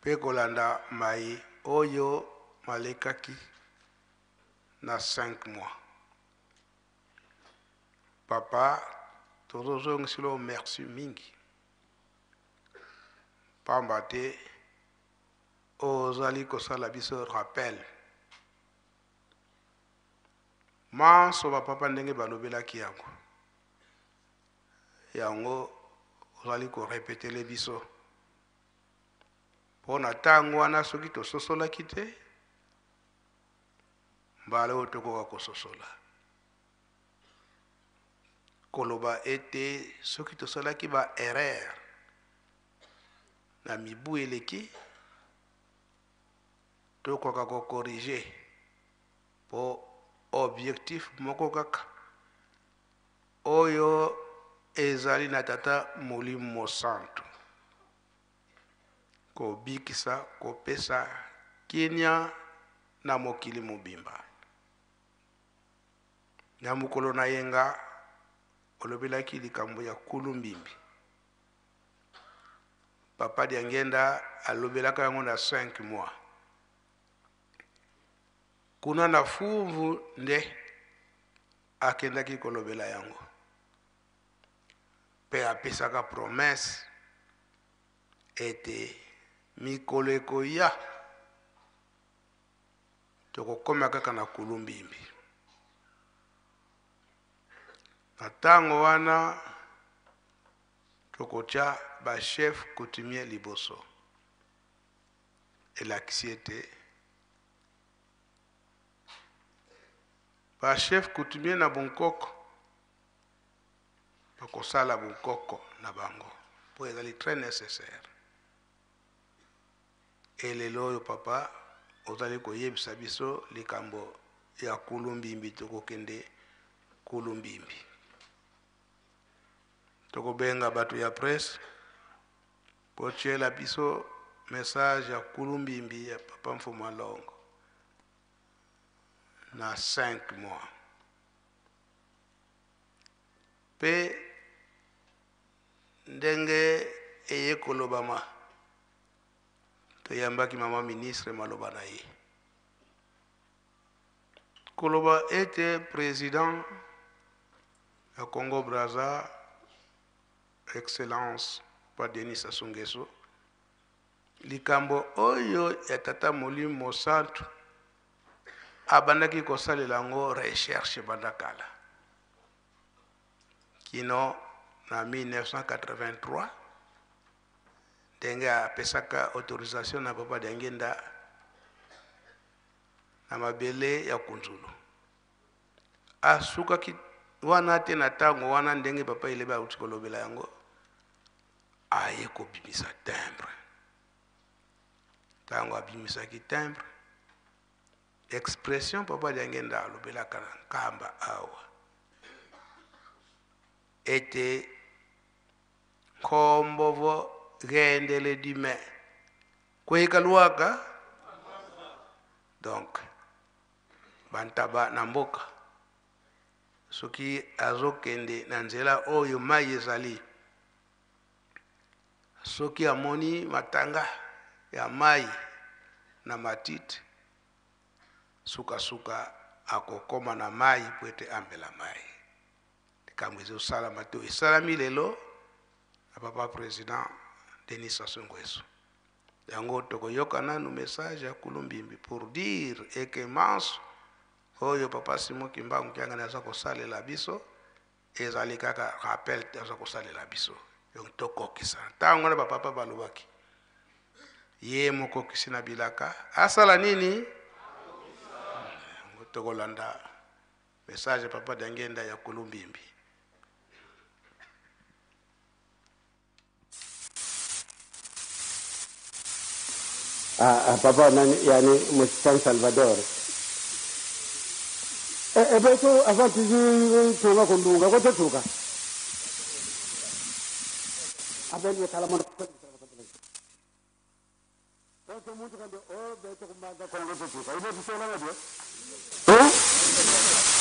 pe kolanda mai oyo malekaki na 5 mois. Papa, tozozong silo merci mingi. Pamba te ozali kosala biso rappel. Manso ba papa ndenge balobelaki yango. Yango ozali ko répéter le biso. Pona tango wana soki tososolaki te, mbala oyo tokoka kososola. Koloba ete soki tosalaki ba erreur na mibu eleki, tokoka ko corriger po objectif moko kaka oyo ezali na tata Molimo Santu. Kobikisa kopesa kinya na mokili mobimba. Na mukolo na yenga olobelaki likambo ya kulumbimbi. Papa Diangenda alobelaka yango na 5 mois. Kuna na fuvu nde akendaki kolobela yango. Pe apesaka promesse ete mikolo ekoya tokokoma kaka na kulumbimbi. Na tango wana tokotia ba chef coutumier liboso. Elakisi ete ba chef coutumier na Bunkoko bakosala Bunkoko na bango po ezali très nécessaire. Elelo oyo papa ozali koyebisa biso likambo ya kulumbimbi tokokende kulumbimbi. Tokobenga bato ya presse po tiela biso message ya kulumbimbi ya papa Mfuma Longo na 5 mois. Pe ndenge eye kolobama toyambaki mama ministre maloba na ye. Koloba ete président ya Congo Brazza Excellence pa Denis Sassou Nguesso likambo oyo ya tata Molimo Santu abandaki kosalela ngo recherche bandakala. Kino na 1983 ndenge apesaka autorisation na papa Diangenda na mabele ya Kunzulu. Asuka ki wana te na tango wana ndenge papa ilebe auti kolobela yango aye kobimisa timbre. Tango abimisaki timbre, expression papa Diangenda alobelaka na nkamba awa ete kombovo gendele dime kweka luaka. Donc bantaba na mboka soki azokende na nzela oyo mai ezali, soki amoni matanga ya mai na matiti, suka akokoma na mai po ete ambela mai. Likambo ezosala to esalami lelo na papa président Denis Sassou Nguesso. Yango tokoyoka nanu message ya kulumbimbi pour dire eke manso oyo papa Simon Kimbangu kianga naza kosalela biso ezali kaka rappel naza kosalela biso. Donc tokokisa tango na papa balobaki ye mokokisi na bilaka asala nini tokolanda message papa Diangenda ya kulumbimbi. Papa yani San Salvador. Ebeso afati tunga kundunga kote tuka. Abeli kala mwana. Toto mtu kando beto kumbaga kwa kote tuka. Ibo tusona ndio.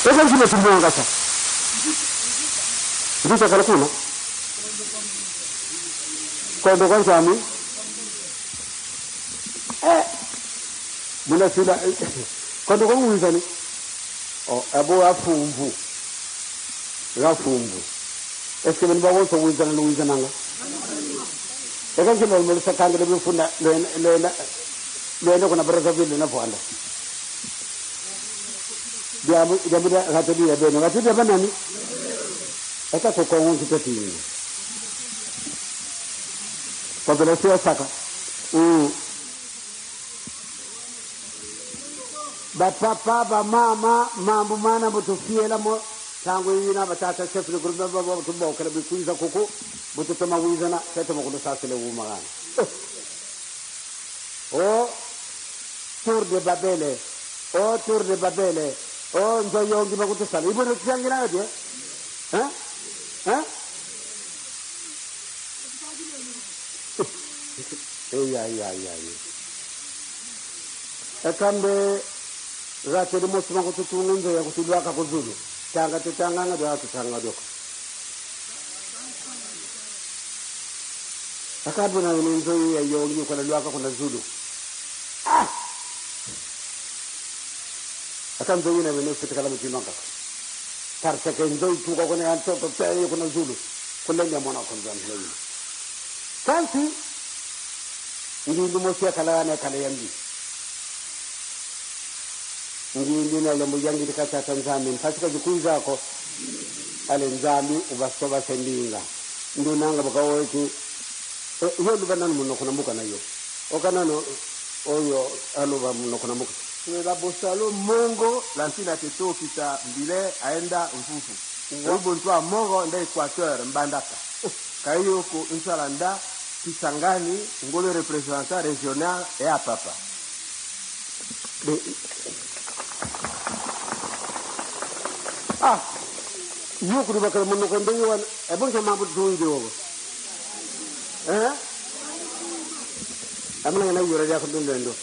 Esa kile tumbonga sasa. Ndisa kala kuna. Kwa ndo kwanza ami muna sila kondo ko muiza ni abo afumbu rafumbu eske ben bawo so muiza na muiza nanga eka kilo mo sa kanga de funda le ko na Brazzaville na fanda jamu da hatadi ya beno hatadi banani eka ko ko won kitati kwa bila saka Papa, mama, mambo mana butufiela mo tangu yina batata chef de groupe baba tumbo kala bikuiza koko bututama wizana kete mo kuno sasele umagana tour de babele njoyo ngi bakuto sala ibo no kiangira ade ya akambe rate de mosuma ko tutunga ya kutulwa ka kuzulu tanga tutanga ngado tutanga doko akabu na nzo ya yongi ko lwa ka kuna zulu akambe yina bene fitikala mtimaka tarsa ke nzo tu ko ne anto to tayi kuna zulu kullenya mona ko ndan leyi kanti ngi mo sia kala ne kala yambi ngi na le mujangi dikata Tanzania fasika jikuiza ko ale nzami ubasoba sendinga ndunanga bakawoti yo lubana muno kuna muka na yo okanano oyo aluba muno kuna muka la bosalo mongo lantina teto kita mbile aenda mfufu ubo ntwa mongo nda Equateur mbandaka kayo ko insalanda Kisangani ngolo représentant régional et à papa yo kuri bakara muno ko ndengi wan e bon sama bu dungi wo amna na yoro ja ko dundendo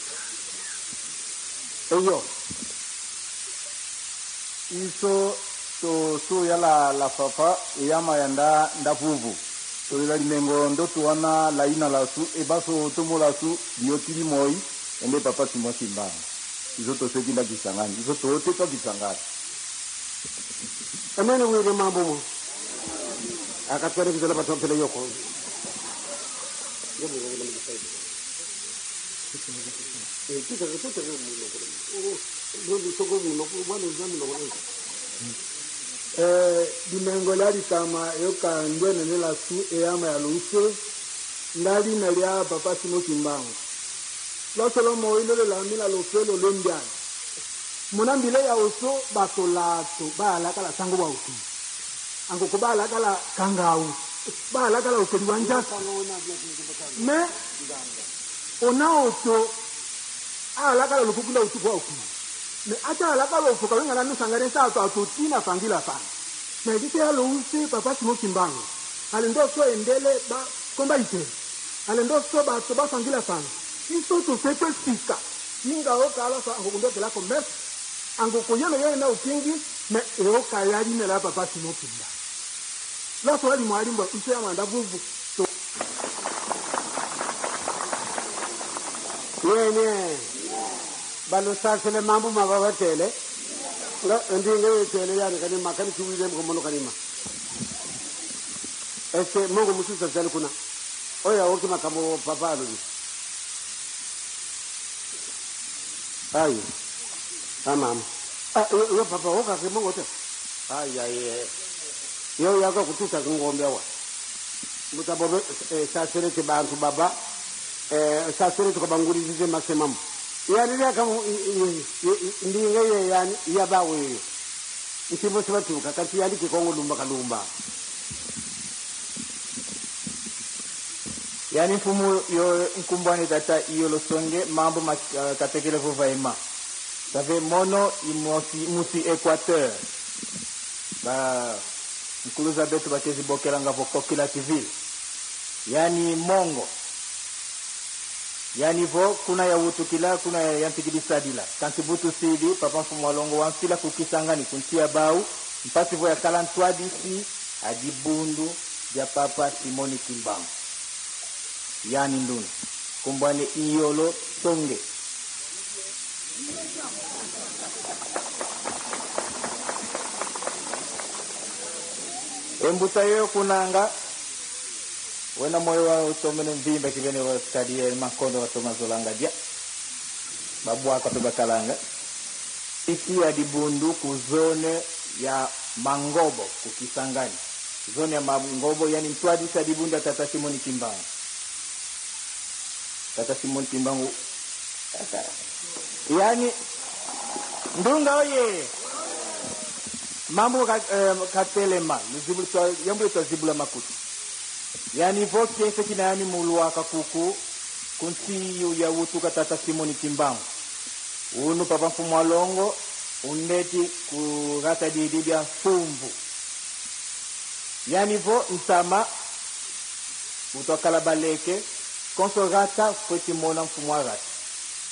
yo iso to la papa yama yanda ndavuvu to la limengo ndo tuana la ina la su e baso to mola su yotili moi ende papa timo simba iso to sekinda Kisangani iso to to Kisangani amene wele mambo mo akatwere kizela batopele yoko dimengo la ditama yoka ndwene ne la su e ama ya luso ndali na lia papa simo kimbango lo solo mo ile la mila lo felo lembia munambile ya oso batolato bala kala sango wa utu ango ko bala kala kangau bala kala okedi wanja me ona oto ala kala lukukula utu kwa utu me ata ala kala ofuka wenga na nusangare sa to tina fangila sana na dite ya lo usi papa simo kimbango alendo so endele ba komba ite alendo so ba fangila sana iso to sepe sika inga o kala sa ngondo kala commerce ango koyana yeye na ukingi me eo kayari ne la papa simo kimba la so ali mwali mbo iso ya manda vuvu to yene balo sasele mambo mababa tele ndinge tele yani kani makani tuwile mko mono kanima eske mongo mususa zali kuna oya woki makamo papa alo ayi mama yo papa woka ke mongo te ayi yo yaka kututa ngombe wa mutabobe sasele ke bantu baba sasele ko banguri zize masemam yani ya kama ndinge yani ya bawe ikimo sebatu kakati yali ke kongo lumba kalumba yani fumu yo nkumbani tata iyo losonge mambo katekele vuvaima save mono musi Equateur ba nkuluza betu bakezi bokela ngavo kokila civil yani mongo yani vo kuna ya utukila kuna ya yantigidisadila kanti butu sidi papa mfumu walongo wansila kukisangani kuntia bau mpasi vo ya kalantwa disi adibundu ya papa Simoni Kimbango yani nduni kumbwane iyolo songe. Embuta yo kunanga wena moyo wa utomene mvimba kivene wa stadi ya makondo wa tomazolanga dia babwa kwa tobakalanga isi ya dibundu kuzone ya Mangobo kukisangani zone ya Mangobo yani mtuadi sa dibunda Tata Simoni Kimbangu. Tata Simoni Kimbangu yani ndunga oye mambo katelema yambo tazibula makuti yani voke feki na yani mulwa kakuku kunsi ya wutu Tata Simoni Kimbangu unu papa Mfumwalongo uneti kurata didibia fumbu yani vo ntama utokala baleke konsorata fweti mona Mfumwarata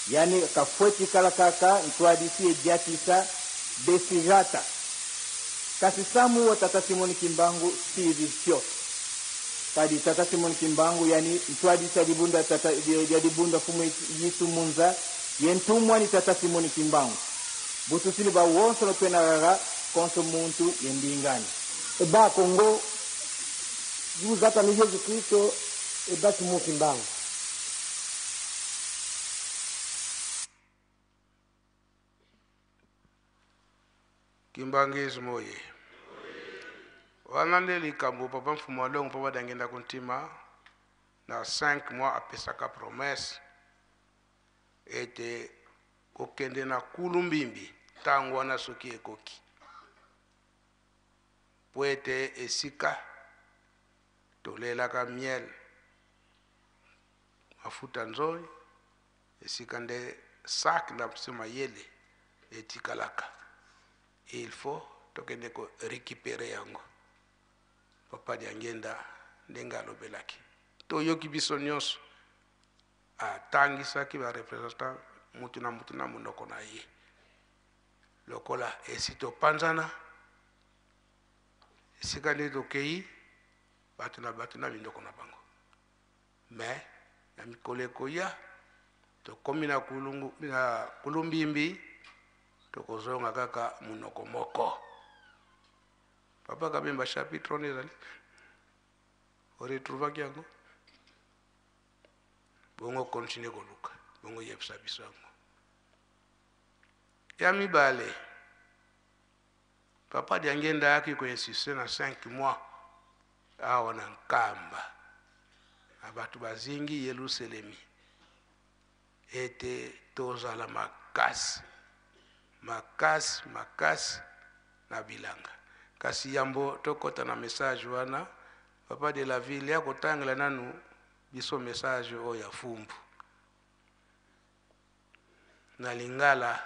yani kafweti kala kaka ntwadisi ejatisa desirata kasi samu wa Tata Simoni Kimbangu sivisio kadi Tata Simoni Kimbangu yani ntwadisa dibunda tata dibunda fumu yitu munza yentumwa ni Tata Simoni Kimbangu butu sili ba wonso no penaraga konso muntu yendingani eba Kongo juzata ni Yesu Kristo eba Simoni Kimbangu Kimbangezi moye wanandeli kambo papa Mfumwalongo papa dangenda kuntima na 5 mois apesaka promesse ete kokende na kulumbimbi tangu wana soki ekoki po ete esika tolelaka miel mafuta nzoi esika nde sak na mpsima yele etikalaka il faut tokende ko récupérer yango papa Diangenda ndenge alobelaki toyoki biso nyonso atangisaki barepresentant mutu na monoko na ye lokola esi topanzana esika nde tokei bato na mindoko na bango me na mikolo ekoya tokomi na kulumbimbi tokozonga kaka munoko moko papa Kabemba chapitre on ezali oretrouvaki yango bongo continue koluka bongo yebisa biso yango ya mibale papa Diangenda ayaki koinsiste na 5 mois awa na nkamba abatu bazingi Yerusalemi ete tozala makasi na bilanga kasi yambo tokota na message wana papa de la ville ya kotangela nanu biso message oya fumbu na lingala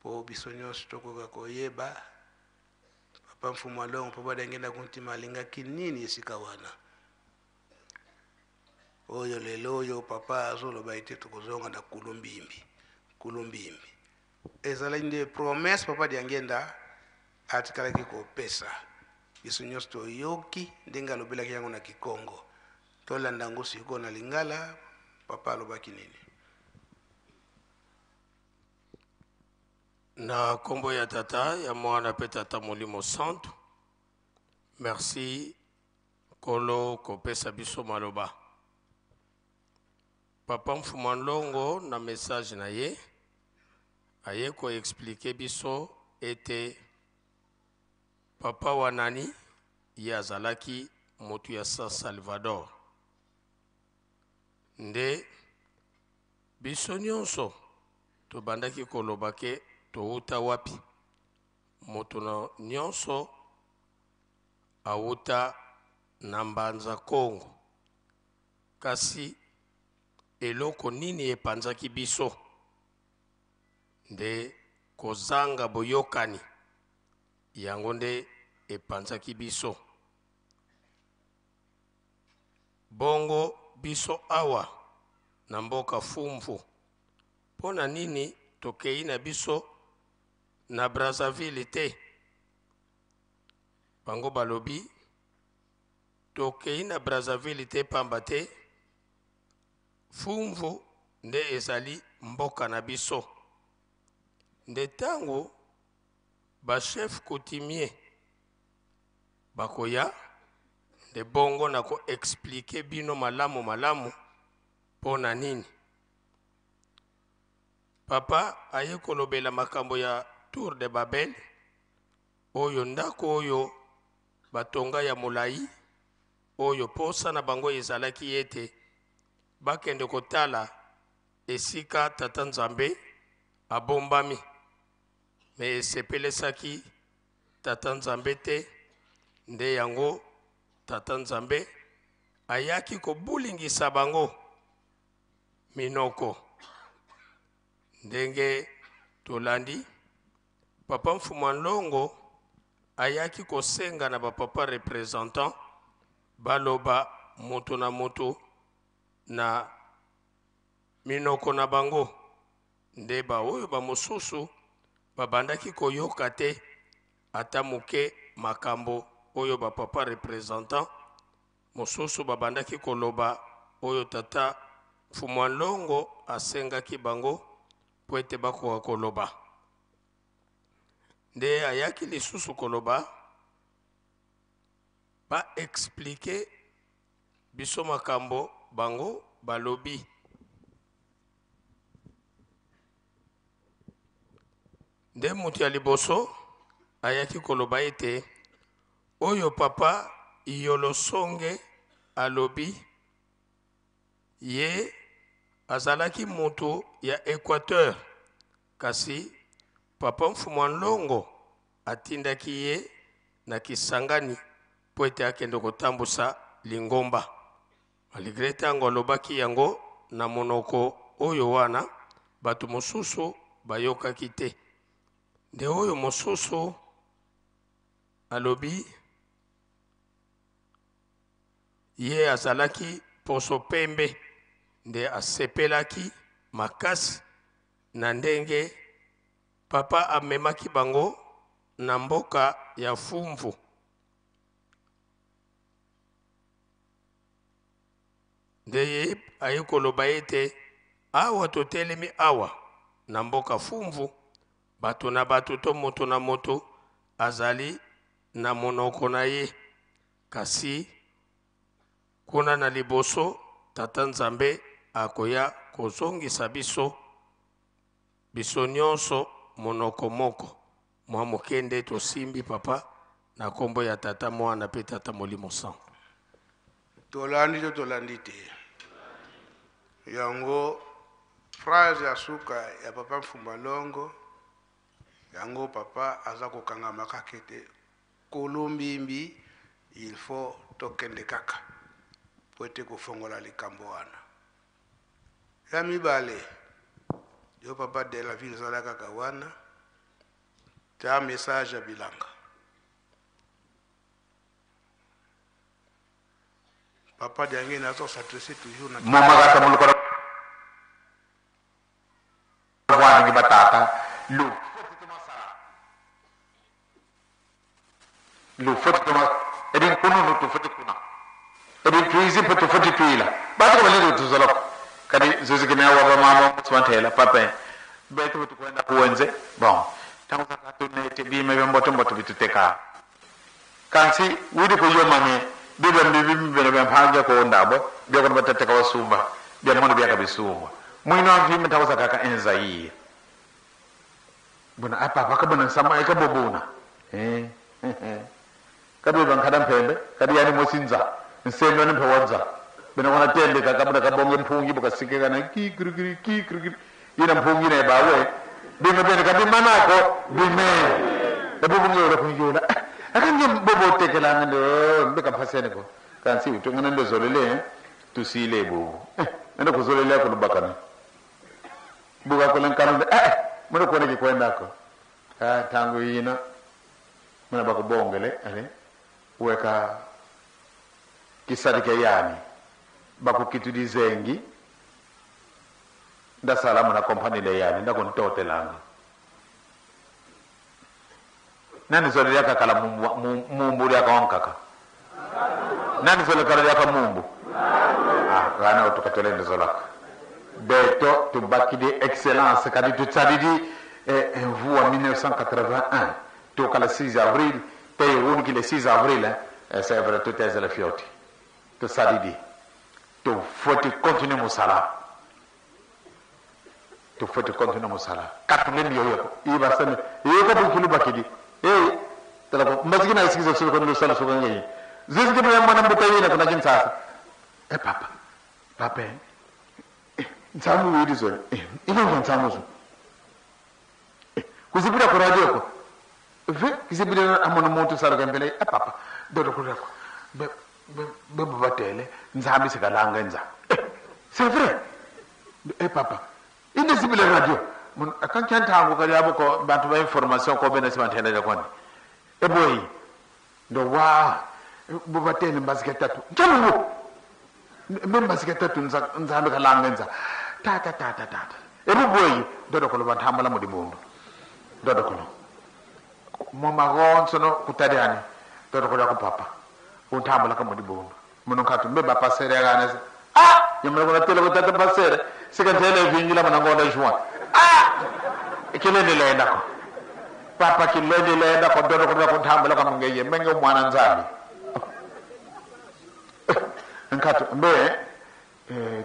po biso nyonso tokoka koyeba papa Mfumwalongo papa Diangenda kuntima alingaki nini esika wana oyo lelo oyo papa azoloba ete tokozonga na kulumbimbi ezala nde promesse papa Diangenda atikalaki kopesa biso nyonso toyoki ndenge alobelaki yango na Kikongo tolanda yango siko na lingala papa alobaki nini na kombo ya tata ya mwana pe tata Molimo Santo merci kolo kopesa biso maloba papa Mfumwalongo na message na ye aye ko expliquer biso ete papa wanani ye azalaki motu ya San Salvador nde biso nyonso tobandaki koloba ke touta wapi moto nyonso auta na mbanza Kongo kasi eloko nini epanzaki biso nde kozanga boyokani yango nde epanzaki biso bongo biso awa na mboka fumfu pona nini tokei na biso na Brazzaville te bango balobi tokei na Brazzaville te pamba te fumvu nde ezali mboka na biso nde tango bachef coutumier bakoya nde bongo na ko expliquer bino malamu malamu pona nini papa aye kolobela makambo ya Tour de Babel oyo ndako oyo batonga ya molai oyo posa na bango ezalaki ete bakende kotala esika tata Nzambe abombami me esepelesaki tata Nzambe te nde yango tata Nzambe ayaki kobulingisa bango minoko ndenge tolandi papa Mfuma Nlongo ayaki kosenga na bapapa représentant baloba moto na moto na minoko na bango nde ba oyo ba mosusu babandaki koyoka te ata moke makambo oyo bapapa représentant mosusu babandaki koloba oyo tata Mfuma Nlongo asengaki bango po ete bakoka koloba nde ayaki lisusu koloba ba expliquer biso makambo bango balobi nde mutu ya liboso ayaki koloba ete oyo papa Iyolo Songe alobi ye azalaki mutu ya Équateur kasi papa Mfuma Nlongo atindaki ye na Kisangani po ete akende kotambusa Lingomba malgré tango alobaki yango na monoko oyo wana bato mosusu bayokaki te nde oyo mosusu alobi ye azalaki poso pembe nde asepelaki makasi na ndenge papa amemaki bango na mboka ya fumvu nde ye aye koloba ete awa totelemi awa na mboka fumvu bato na bato to moto na moto azali na monoko na ye kasi kuna na liboso tata Nzambe akoya kozongisa biso nyonso monoko moko mwa mokende tosimbi papa na kombo ya tata Mwana pe tata Molimo Santo tolandi to tolandi te yango phrase ya suka ya papa Mfuma Nlongo yango papa aza kokangama kaka te kolumbimbi il faut tokende kaka po ete kofongola likambo wana ya mibale yo papa de la ville ezala kaka wana ta message ya bilanga papa diangi na to s'adresser toujours na mama kata mulu kora wana ngi batata lu foto toma edin kunu no to foto kuna edin tuizi poto foto tuila bato ko le to zalok kadi zozigina wa mama swantela papa beto to kwenda kuwenze bon tangu katu ne te bi me mboto bituteka kansi widi ko yomane bibe mbibi bene mpanga ko ndabo byo ko batateka wasumba bya mono bya kabisumba mwino vime tawo sakaka enza yi buna apa ka buna sama ka bobuna kadu ban kadam pembe kadu yani mosinza nsendo ne phawanza bena wana tende ka kabuna ka bonge mpungi boka sikeka na ki krigri yina mpungi ne bawe bime bene kadu manako bime ebubunge ora kunjola akanje bobo tekela ndo mbeka phasene ko kansi utongana ndo zolele tusile bo ndo kuzolele ko lubakana buga ko lankano mwana ko ne kwenda ko tangu yina mwana bakubongele ale weka kisadike yani bakukitudizengi nda salamu na kompani le yani nda kontote langa nani zole yaka kala mumbu yaka wankaka nani zole kala yaka mumbu gana utukatole ndo zolaka beto to bakide excellence kadi to tsadidi vous en 1981 to kala 6 avril tay won ki le 6 avril c'est vrai to tese la fioti to tsadidi to foti continuer musala to foti continuer musala kat len yo iba sen yo ko bu kulu bakidi tala ko masgina isizo so ko sala so ngi zizgi be manam bu tayina ko najin sasa papa ntamu widi zo ina ntamu zo kuzibira ko radio ko kizibira amono monto sala gambele papa dodo ko rako be batele nzambi sikalanga nza c'est vrai papa ina zibira radio mun akan kyanta ngo kali abo ko bantu ba information ko be na simantene de kwani boy do wa bo batele mbaziketatu ntamu mbaziketatu nzambi kalanga nza tata boy dodo ko lo bantambala mo di bondo dodo ko mo magon sono kutadiani dodo ko ko papa on tambala ka mo di bondo monon katu be ba passer gane yamre ko tele ko tata passer sika tele vingila mo nango da juan kele ne le ndako papa ki le ndako dodo ko tambala ka mo ngeye mengo mwana nzambi nkatu mbe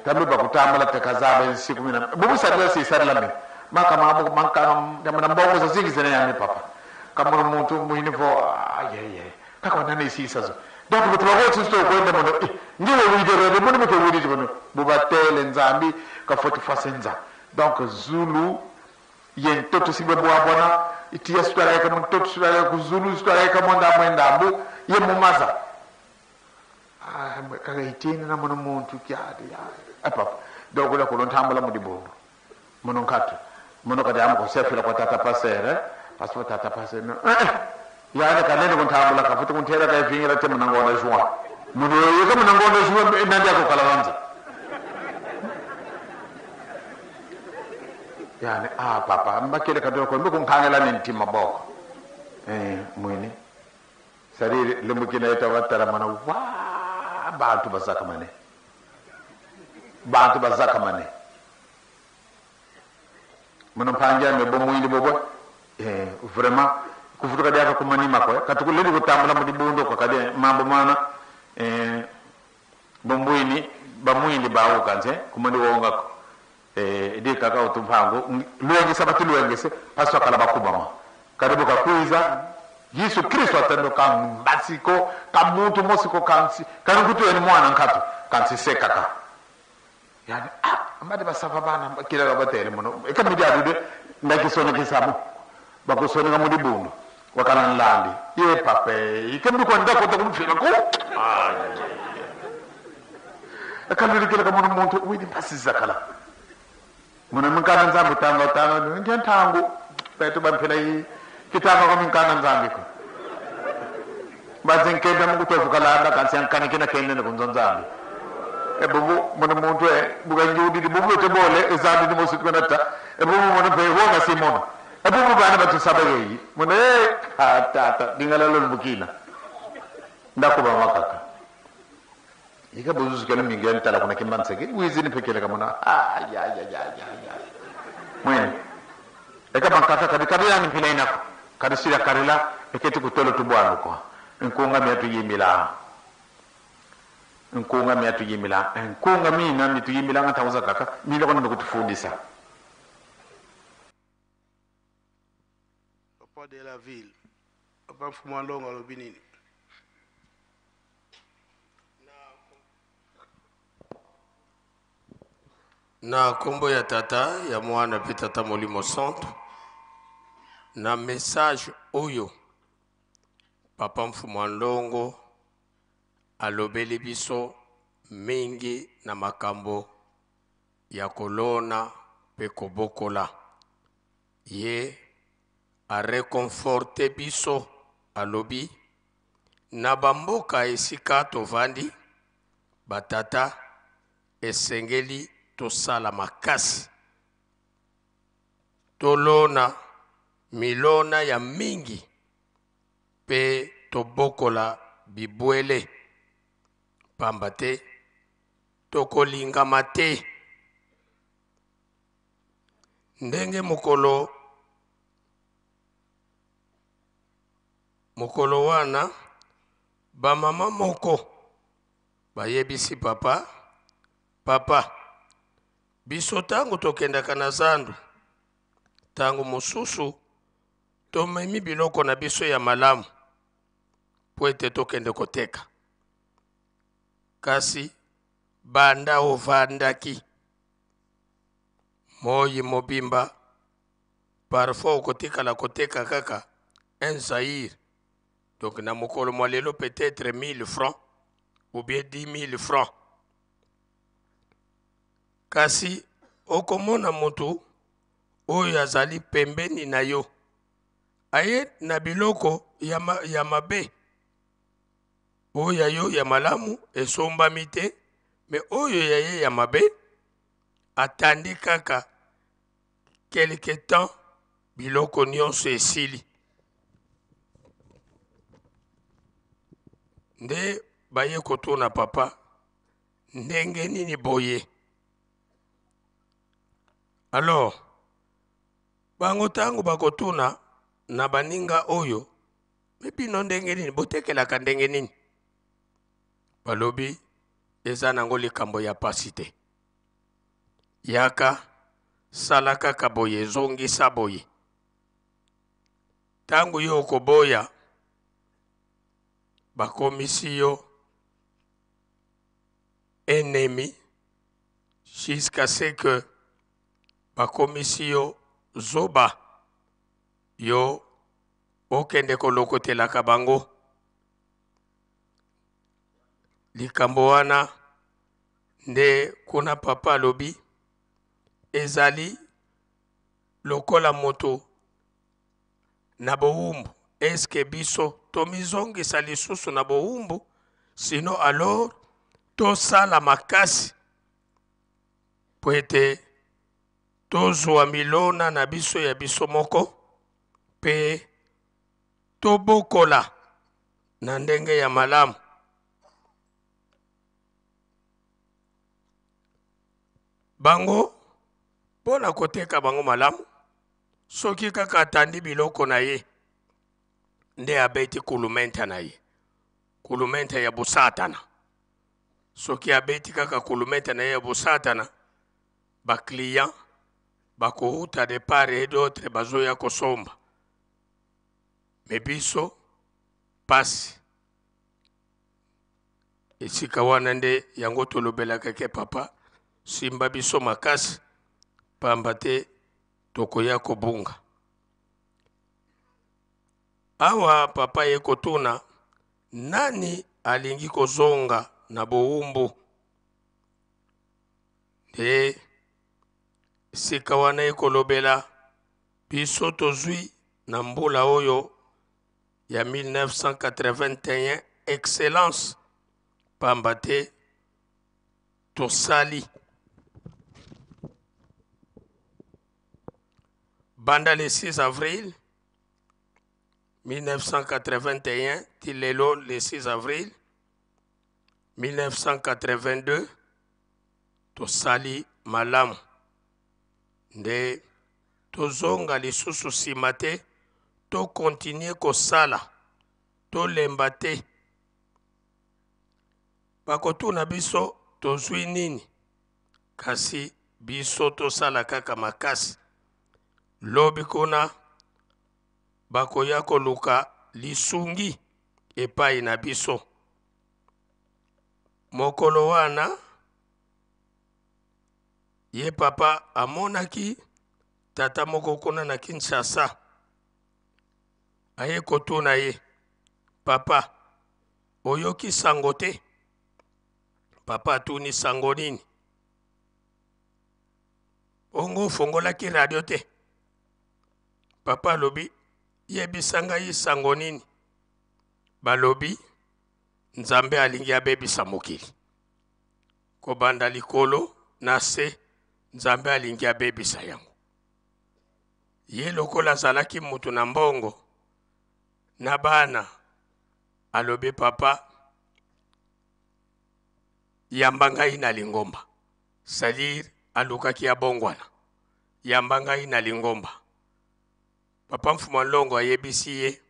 tamu ba kutambala te kazaba siku mina bubu sadala si sadala me maka mabu manka jamana mbongo za zigi zene yani papa kama muntu muhini fo kako nane si sazo donc ko twa ko sto ko ndemo ndiwe widere de mo ko widi ko buba tele nzambi ka foti fasenza donc zulu yen toto sibe bo abona itia stwala ka mo toto stwala ko zulu stwala ka mo ndamwe ndambu ye mo maza kaga itini na mono muntu kyade papa donc la ko non tambala mo di bondo mono katu mono kadi am ko sefela ko tata passer parce que tata passer no ya ne kanene ko tambala ka futu ko tera ka fingira te mono ngona juan mono yo ko mono ngona juan na dia ko kala wanza ya ne papa mbakele ka do ko mbe ko ngangela ni ntima boko mwini sari lumbukina itawattara mana wa bantu bazaka mane mono panja me bo muyindi bobo vraiment ku futuka dia ko mani mako katu ko lendi ko tambala mo di bondo ko kade mambo mana bo muyini ba muyindi ba o kanse ko mani wo ngako di kaka o tumpango luwengi sabati luwengi se paso kala bakubama kade boka kuiza Yesu Kristo atendo kan basiko kamuntu mosiko kansi kan kutu en mwana nkatu kansi sekaka yani amade basafa bana kila ga batele mono e kam dia dude ndaki sona kisabu bako sona ngamudi bundu wakala nlandi ye pape ikam ko ndako to kumfira ko akaluri kila mono muntu widi pasisa kala mono mkana nzambu tango ntangu peto bampela yi kitaka ko min kana nzambi ko bazen ke dam ko to kala da kan san kan kina kenne ko nzambi bubu mono muntu buga njudi di bubu te bole ezambi di mosu ko nata bubu mono be ho na simon bubu bana batu sabaye yi mono tata dingala lol bukina ndako ba makaka ika buzu skala mingen tala ko na kimbanse ke wizini pekele ka mona ya mwen eka bankata kadi yani filaina ko kadi sira karila eketi ko tolo to bwano ko nkunga miatu yimila nkunga mina mitu yimila ngata uza kaka mila kono kutufundisa papa de la ville papa Mfumandongo alobinini na kombo ya tata ya mwana pe tata Molimo Centre na message oyo papa Mfumandongo alobeli biso mingi na makambo ya kolona pe kobokola ye a reconforte biso alobi na bamboka esika tovandi batata esengeli tosala makasi tolona milona ya mingi pe tobokola bibwele pamba te tokolingama te ndenge mokolo wana bamama moko bayebisi papa biso tango tokendaka na zandu tango mosusu tomemi biloko na biso ya malamu po ete tokende koteka kasi banda ovandaki moyi mobimba parfois okotikala koteka kaka un zaïr donc na mokolo mwa lelo peut-être 1000 francs ou bien 10 000 francs kasi okomona moto oyo azali pembeni na yo aye na biloko ya mabe oyo yo ya malamu esombami te me oyo ya ye ya mabe atandi kaka quelque temps biloko nyonso esili nde baye kotuna papa ndenge nini boye alors bango tango bakotuna na baninga oyo mebino ndenge nini botekelaka ndenge nini balobi eza nango likambo ya pasi te yaka sala kaka boye ezongisa boye tango yo okoboya bakomisi yo ennemi jusqu'à ce que bakomisi yo zoba yo okende kolokotelaka bango likambo wana nde kuna papa alobi ezali lokola moto na bowumbu eske biso tomizongisa lisusu na bowumbu sino alors tosala makasi po ete tozwa milona na biso ya biso moko pe tobokola na ndenge ya malamu bango pona koteka bango malamu soki kaka atandi biloko na ye nde abeti kulumenta na ye kulumenta ya busatana soki abeti kaka kulumenta na ye ya busatana baklient bakouta de part et d'autre bazoya kosomba me biso pasi esika wana nde yango tolobelaka ke papa simba biso makasi pamba te tokoya kobunga awa papa ye kotuna nani alingi kozonga na bowumbu nde sika wana ekolobela biso tozwi na mbula oyo ya 1981 excellence pamba te tosali banda le 6 avril 1981 tilelo le 6 avril 1982 tosali malamu nde tozonga lisusu nsima te tokontinue kosala tolemba te bakotuna biso tozwi nini kasi biso tosala kaka makasi lobi kuna bakoya koluka lisungi epai na biso mokolo wana ye papa amonaki tata moko kuna na Kinshasa aye kotuna ye papa oyoki sango te papa atuni sango nini ongo fongolaki radio te papa alobi yebisanga ye sango nini balobi nzambe alingi abebisa mokili kobanda likolo na se nzambe alingi abebisa yango ye lokola azalaki mutu na mbongo na bana alobi papa yamba ngai na lingomba c'est-à-dire alukaki abongwana yamba ngai na lingomba. Papa Mfuma Longo ayebisi ye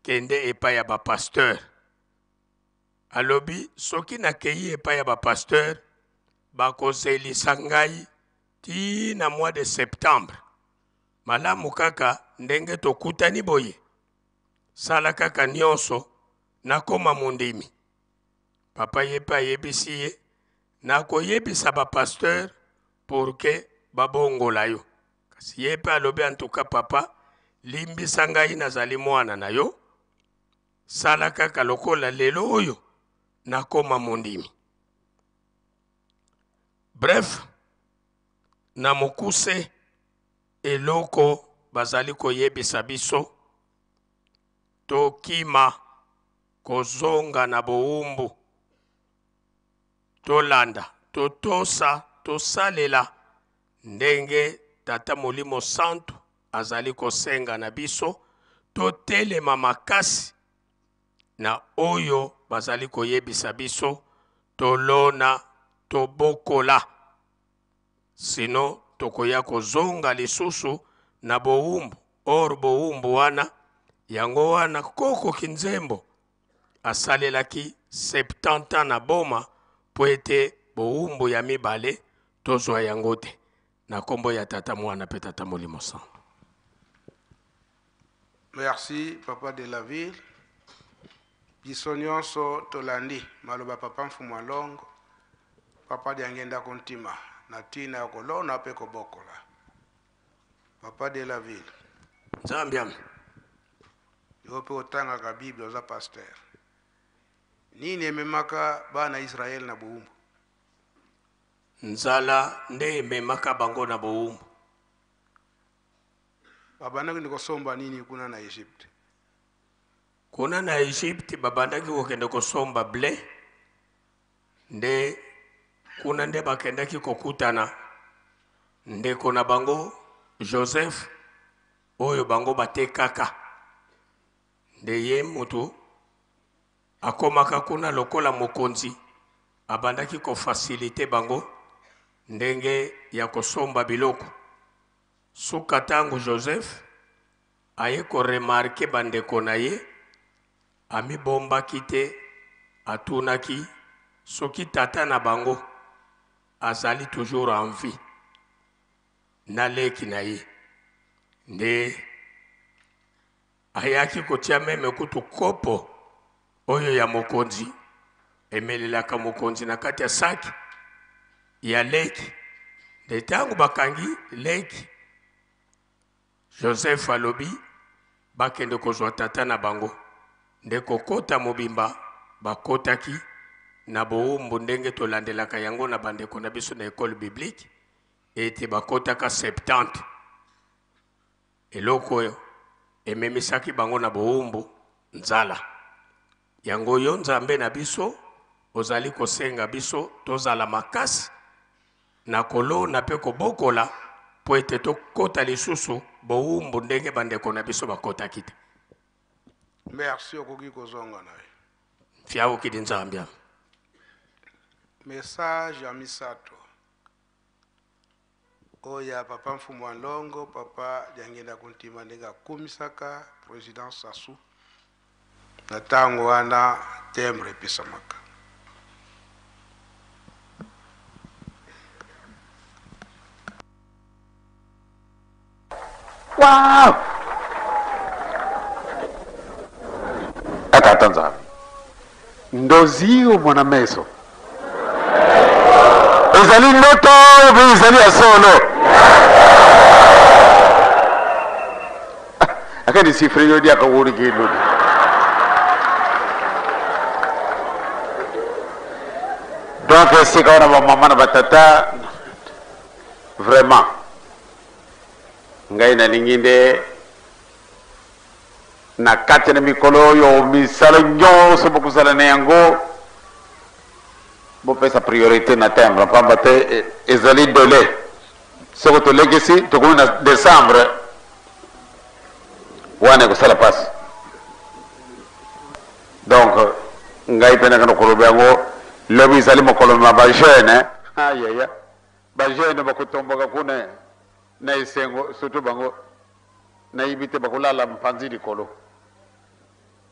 kende epai ya bapasteur. Alobi soki nakei epai ya bapasteur bakozelisa ngai ti na mois de septembre. Malamu kaka ndenge tokutani boye. Sala kaka nyonso nakoma mondimi. Papa yepa yebisi ye nakoyebisa bapasteur pour que babongola yo. Kasi yepa alobi en tout cas papa limbisa ngai nazali mwana na yo. Sala kaka lokola lelo oyo nakoma mondimi. Bref, na mokuse eloko bazali koyebisa biso tokima kozonga na boumbu tolanda totosa tosalela ndenge tata Molimo Santu azali kosenga na biso totelema makasi na oyo bazali koyebisa biso tolona tobokola sino tokoya kozonga lisusu na boumbu or boumbu wana yango wana koko kinzembo asalelaki 70 ans na boma po ete boumbu ya mibale tozwa yango te na kombo ya tata mwana pe tata Molimo Santu. Merci papa de la ville. Biso nyonso tolandi maloba papa Mfuma Longo papa diangenda kontima na tina ya kolona pe kobokola. Papa de la ville. Nzambiam. Yope otanga ka Bible za pasteur. Nini ememaka bana Israel na boumbu? Nzala nde ememaka bango na boumbu. Babandaki ndiko somba nini kuna na Egypte? Kuna na Egypte babandaki kokende kosomba ble. Nde kuna nde bakendaki kokutana ndeko na bango Joseph oyo bango batekaka. Nde ye mutu akomaka kuna lokola mokonzi abandaki kofasilite bango ndenge ya kosomba biloko. Suka tangu Joseph aye ko remarke bandeko na ye ami bomba kite atunaki soki tata na bango azali toujours en vie na leki na ye. Nde ayaki kotia meme kutu kopo oyo ya mokonzi emelelaka mokonzi na kati ya saki ya leki. Nde tangu bakangi leki Joseph alobi bakende kozwa tata na bango. Nde kokota mobimba bakotaki na boumbu ndenge tolandelaka yango na bandeko na biso na école biblique ete bakotaka 70. Eloko ememisaki bango na boumbu nzala. Yango yo nzambe na biso ozali kosenga biso tozala makasi na kolo na pe kobokola po ete tokota lisusu boumbu ndenge bandeko na biso bakotaki te. Merci okoki kozonga na ye. Fiao kidi nzambia. Message ya misato. Oya papa Mfuma Longo, papa diangenda kontima ndenge komisaka président Sassou. Na tango wana tembre pisamaka. Wow! Akatanza. Ndozio mwana meso. Ezali ndoto be ezali asolo. Akandi sifre yodi akawuri kilo. Donc c'est quand on a maman na batata vraiment ngai na linginde na kati na mikolo yo misala nyonso bokusala na yango bopesa priorité na tembre pamba te ezali dole soko tolekisi tokumi na décembre wane kosala pasi donc ngai pene kana koloba yango lobi ezali mokolo na bajeune ayaya bajeune bakotomboka kune na isengo surtout bango na ibite bakulala mpanzi likolo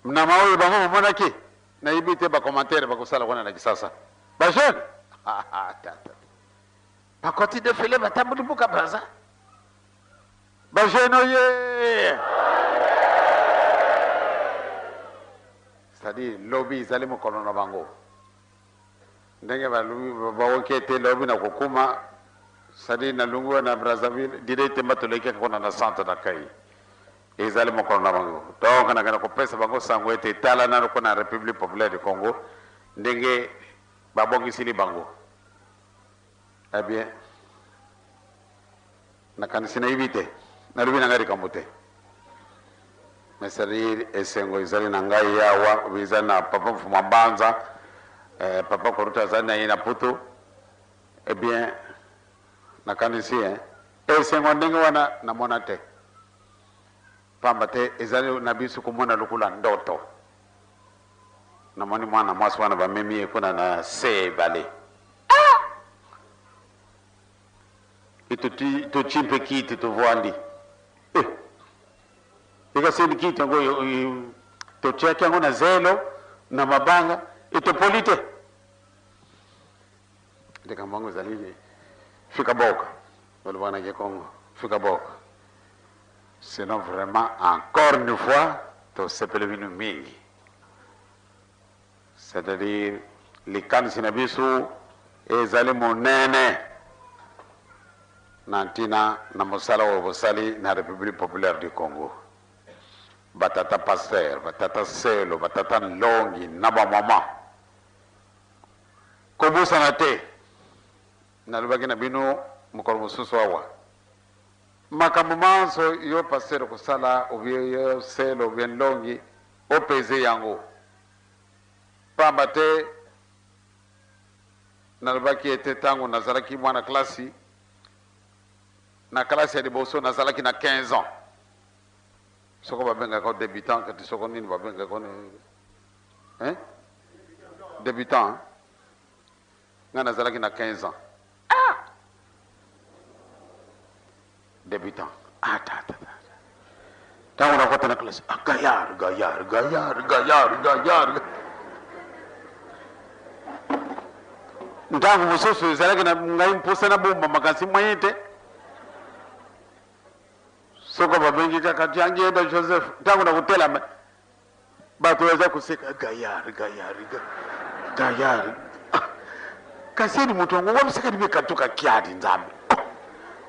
na mawe bango mona ki na ibite ba commentaire bakusala kona na kisasa ba jeune tata ba koti de fele batambu buka braza ba jeune oye c'est-à-dire lobby zali mkono na bango ndenge ba lobby ba wokete lobby na kokuma c'est-à-dire na lungu na Brazzaville direct matoleke kona na centre na kai ezali mkono na bango donc na kana kopesa bango sango ete tala na ko na République populaire du Congo ndenge ba bongisili bango eh bien na kanisina ibite na lubi na ngari kambote mais c'est-à-dire esengo ezali na ngai yawa bizana na papa Mfumambanza papa Koruta zana ina puto eh bien na kanisi esengo ndenge wana na monate pambate ezali na bisu kumona lukula ndoto na moni mwana mwasi wana bamemi ekuna na se bale ito chimpe kiti to voandi ika seni kiti ngo to cheke ngo na zelo na mabanga ito polite ndeka mbango zalini fika boka wale bwana ke Congo fika boka sinon vraiment encore une fois to sepelevinu mingi c'est-à-dire les kanisi na bisu ezali monene nantina na mosala wa bosali na République populaire du Congo batata pasteur batata selo batata longi na ba mama kobusa na te na lubaki na bino mukolo mususu awa makambo manso yo pasteur kusala obiyo selo bien longi opeze yango pambate na lubaki ete tango nazalaki mwana klasi na klasi ya liboso nazalaki na 15 ans soko babenga ko débutant kati soko nini babenga ko débutant nga nazalaki na 15 ans débutant tango na kota na klasi gayar ntango mosusu ezalaki na ngai mposa na bomba makanisi moyete soko babengi kaka tiangenda Joseph ntango na kutela bato weza kuseka gayar kaseni mutongo wabiseka nibe katuka kiadi nzambe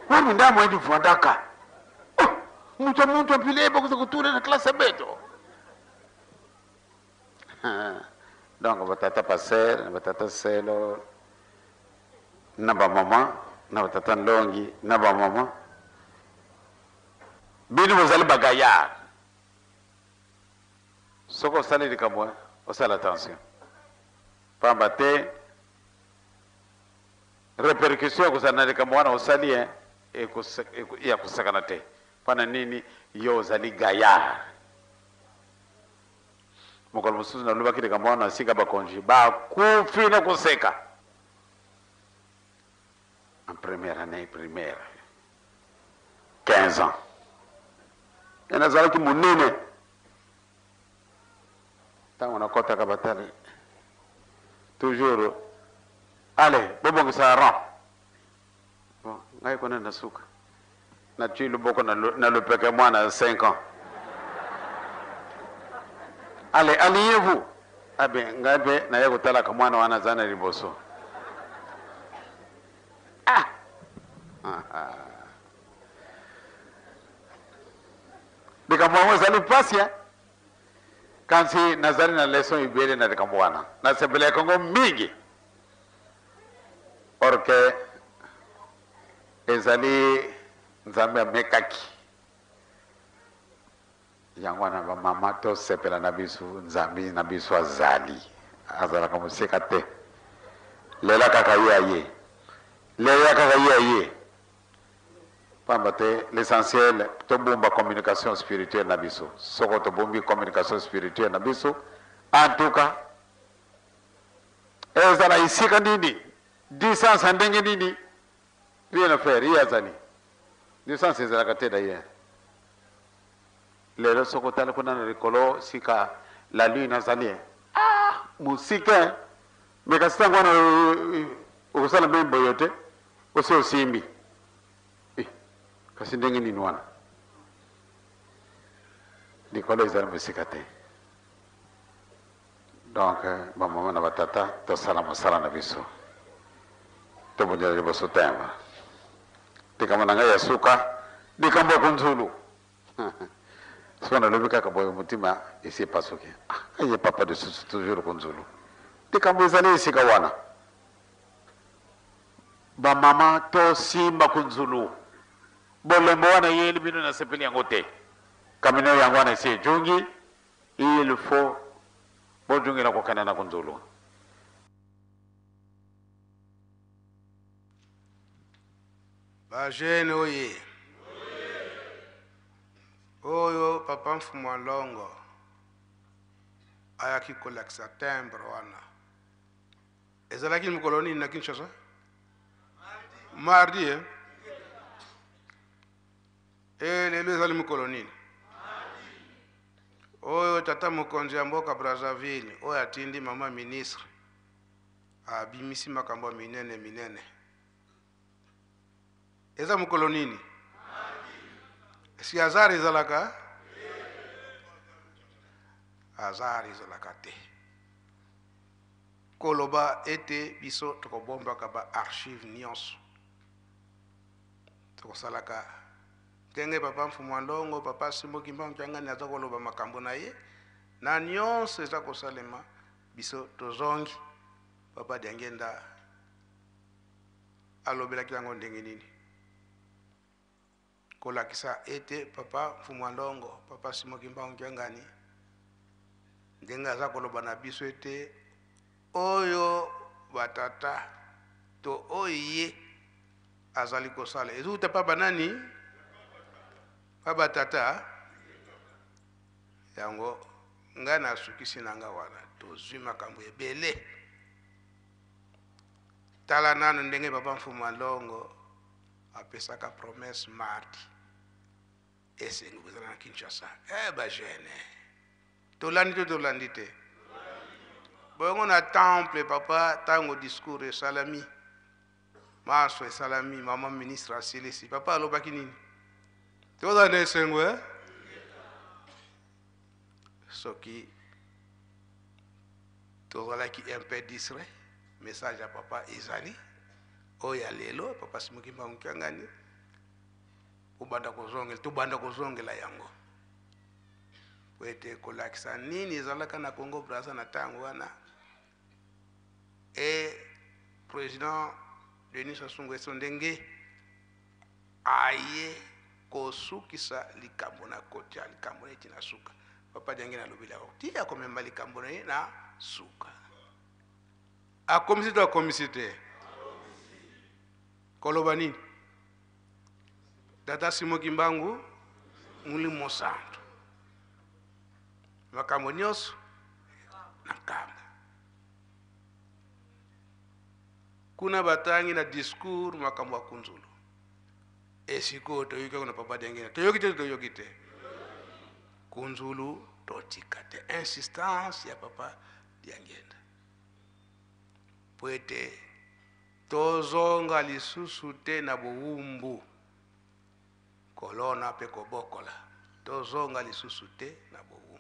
wani ndamo edi fondaka muntu pile bokuza kutura na klasa beto donc batata passer batata selo na ba mama na batata longi na ba mama bini bozali bagayar soko sali likambo osala attention pamba te répercussion ya kozala na likambo wana osali ya kusakana te pana nini yo ozali gayar mokolo mosusu nalobaki likambo wana asika bakonji bakufi na koseka en première année primaire 15 ans nazalaki monene ntango nakotaka batali toujours allez bobongisa ran bon ngai kona na suka na tui loboko na lopeke mwana 5 ans allez alliez-vous abe ngai pe naye kotalaka mwana wana aza na liboso likambo yango ezali mpasi kansi nazali na leson ibele na likambo wana nasepeleka yango mingi orke ezali nzambe amekaki yango wana bamama tosepela na biso nzambe na biso azali azalaka moseka te lela kaka ye aye lela kaka ye aye pamba te l'essentiel tobomba communication spirituelle na biso soko tobombi communication spirituelle na biso en tout cas ezala isika nini distance ndenge nini rien à faire ye azali lisansi ezalaka te d'ailleurs lelo soki otali kuna na likolo sika la lune nazali musike me kasi ntango wana okosala mpe boyo te osi osimbi kasi ndenge nini wana likolo ezali mosika te donc bamama na batata tosala mosala na biso tobundela liboso temba likambo na ngai ya suka likambo ya kunzulu soki nalobi kaka boye motima esi epasuki kaye papa de susu toujours kunzulu likambo ezali esika wana bamama tosimba kunzulu bolembo wana yeli bino nasepeli yango te kamino yango wana esi ejungi il faut bojungila kokenda na kunzulu bajene oye oyo papa mfumu wa longo ayaki kolakisa timbre wana ezalaki mokolo nini na Kinshasa mardi lelo ezali mokolo nini oyo tata mokonzi ya mboka Brazzaville oyo atindi mama ministre abimisi makambo ya minene eza mokolo nini si azar ezalaka azar ezalaka te koloba ete biso tokobombaka ba archive nyonso tokosalaka ndenge papa mfumu wa ndongo papa Simon Kimbangu Kyangani aza koloba makambo na ye na nyonso eza kosalema biso tozongi papa Diangenda alobelaki yango ndenge nini kolakisa ete papa mfumu wa ndongo papa Simon Kimbangu Kyangani ndenge aza koloba na biso ete oyo batata to oye azali kosala ezuta papa nani papa tata yango nga nasukisi nanga wana tozwi makambo ebele tala nano ndenge papa mfumu wa ndongo apesaka promesse mardi esengi kozala na Kinshasa bajene tolandi te boyongo na temple papa tango discours esalami maso esalami mama ministre asilisi papa alobaki nini toza na esengo soki tozalaki un peu distrait message ya papa ezali oyo ya lelo papa Simon Kimbangu Kyangani tobanda kozongela yango po ete kolakisa nini ezalaka na Congo Brazza na ntango wana président Denis Sassou Nguesso ndenge aye kosukisa likambo na kotya likambo neti na suka papa Diangenda alobela tia komemba likambo na suka akomisi to akomisi te koloba nini tata Simon Kimbangu Mulimo Santo makambo nyonso na kamba kuna batangi na discours makambo ya kunzulu esiko toyoki kuna papa Diangenda toyoki te kunzulu totika te insistance ya papa Diangenda po ete tozonga lisusu te na bowumbu kolona pe kobokola tozonga lisusu te na bowumbu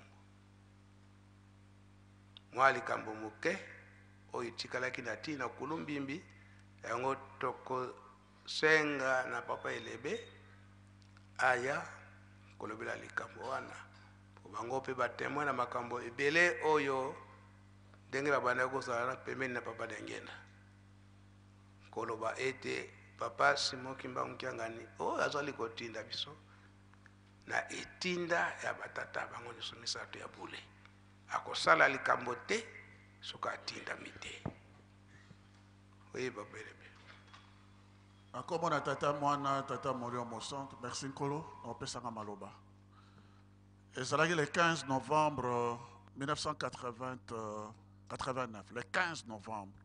mwa likambo moke oyo etikalaki na ntina kulumbimbi yango tokosenga na papa Elebe aya kolobela likambo wana po bango mpe batemoin na makambo ebele oyo ndenge babandaki kozala na pembeni na papa Diangenda koloba ete papa Simon Kimbangu Kyangani oyo azali kotinda biso na etinda ya batata bango nyonso misato ya bule akosala likambo te soki atindami te oye papa Elebe akomona tata mwana tata Morio Mosantu merci nkolo opesanga maloba ezalaki le 15 novembre 1989 le 15 novembre